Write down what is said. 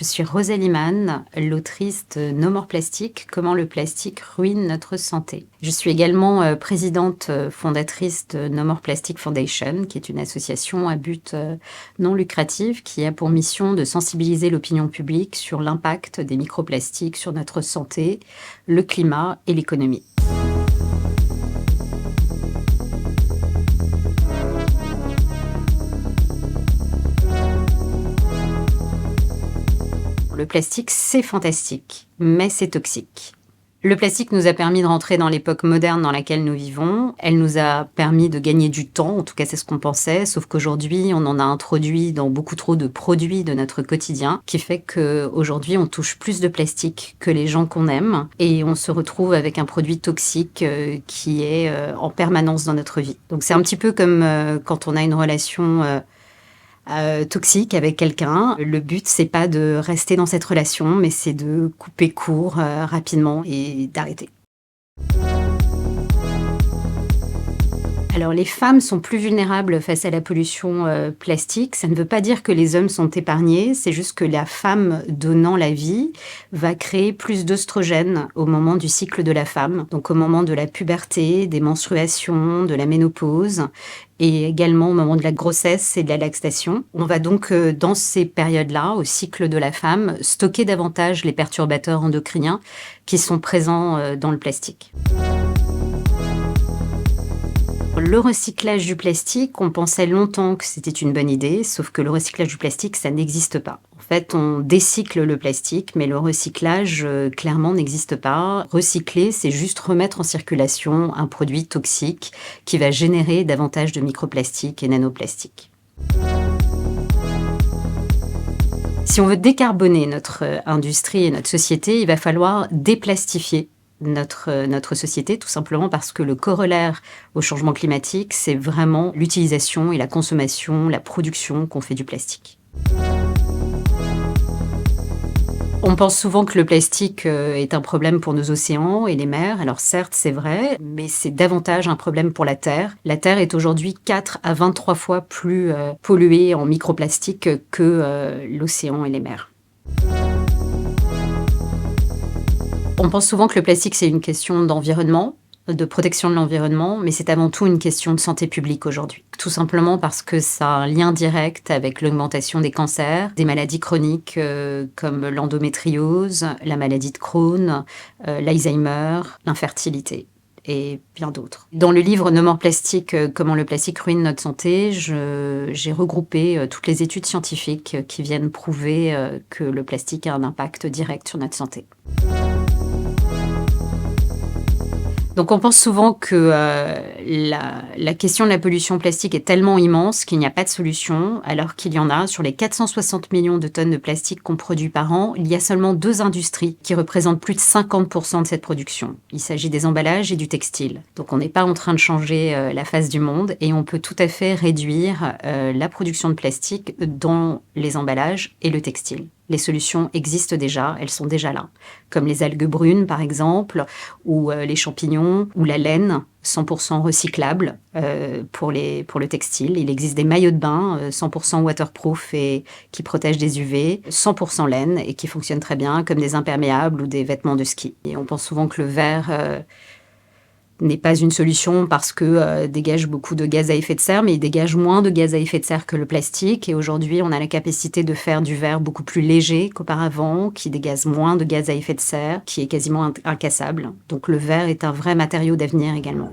je suis Rosalie Mann, l'autrice de No More Plastic, comment le plastique ruine notre santé. Je suis également présidente fondatrice de No More Plastic Foundation, qui est une association à but non lucratif qui a pour mission de sensibiliser l'opinion publique sur l'impact des microplastiques sur notre santé, le climat et l'économie. Le plastique, c'est fantastique, mais c'est toxique. Le plastique nous a permis de rentrer dans l'époque moderne dans laquelle nous vivons. Elle nous a permis de gagner du temps, en tout cas c'est ce qu'on pensait, sauf qu'aujourd'hui on en a introduit dans beaucoup trop de produits de notre quotidien, qui fait qu'aujourd'hui on touche plus de plastique que les gens qu'on aime, et on se retrouve avec un produit toxique qui est en permanence dans notre vie. Donc c'est un petit peu comme quand on a une relation toxique avec quelqu'un. Le but, c'est pas de rester dans cette relation, mais c'est de couper court rapidement et d'arrêter. Alors, les femmes sont plus vulnérables face à la pollution plastique. Ça ne veut pas dire que les hommes sont épargnés, c'est juste que la femme donnant la vie va créer plus d'œstrogènes au moment du cycle de la femme, donc au moment de la puberté, des menstruations, de la ménopause, et également au moment de la grossesse et de la lactation. On va donc, dans ces périodes-là, au cycle de la femme, stocker davantage les perturbateurs endocriniens qui sont présents dans le plastique. Le recyclage du plastique, on pensait longtemps que c'était une bonne idée, sauf que le recyclage du plastique, ça n'existe pas. En fait, on décycle le plastique, mais le recyclage, clairement, n'existe pas. Recycler, c'est juste remettre en circulation un produit toxique qui va générer davantage de microplastiques et nanoplastiques. Si on veut décarboner notre industrie et notre société, il va falloir déplastifier notre société, tout simplement parce que le corollaire au changement climatique, c'est vraiment l'utilisation et la consommation, la production qu'on fait du plastique. On pense souvent que le plastique est un problème pour nos océans et les mers. Alors certes, c'est vrai, mais c'est davantage un problème pour la Terre. La Terre est aujourd'hui 4 à 23 fois plus polluée en microplastiques que l'océan et les mers. On pense souvent que le plastique, c'est une question d'environnement, de protection de l'environnement, mais c'est avant tout une question de santé publique aujourd'hui. Tout simplement parce que ça a un lien direct avec l'augmentation des cancers, des maladies chroniques comme l'endométriose, la maladie de Crohn, l'Alzheimer, l'infertilité et bien d'autres. Dans le livre No More Plastic, comment le plastique ruine notre santé, j'ai regroupé toutes les études scientifiques qui viennent prouver que le plastique a un impact direct sur notre santé. Donc on pense souvent que la question de la pollution plastique est tellement immense qu'il n'y a pas de solution, alors qu'il y en a. Sur les 460 millions de tonnes de plastique qu'on produit par an, il y a seulement 2 industries qui représentent plus de 50% de cette production. Il s'agit des emballages et du textile. Donc on n'est pas en train de changer la face du monde et on peut tout à fait réduire la production de plastique dans les emballages et le textile. Les solutions existent déjà, elles sont déjà là, comme les algues brunes par exemple, ou les champignons, ou la laine 100% recyclable pour le textile. Il existe des maillots de bain 100% waterproof et qui protègent des UV, 100% laine et qui fonctionnent très bien, comme des imperméables ou des vêtements de ski. Et on pense souvent que le verre n'est pas une solution parce que dégage beaucoup de gaz à effet de serre, mais il dégage moins de gaz à effet de serre que le plastique. Et aujourd'hui, on a la capacité de faire du verre beaucoup plus léger qu'auparavant, qui dégage moins de gaz à effet de serre, qui est quasiment incassable. Donc le verre est un vrai matériau d'avenir également.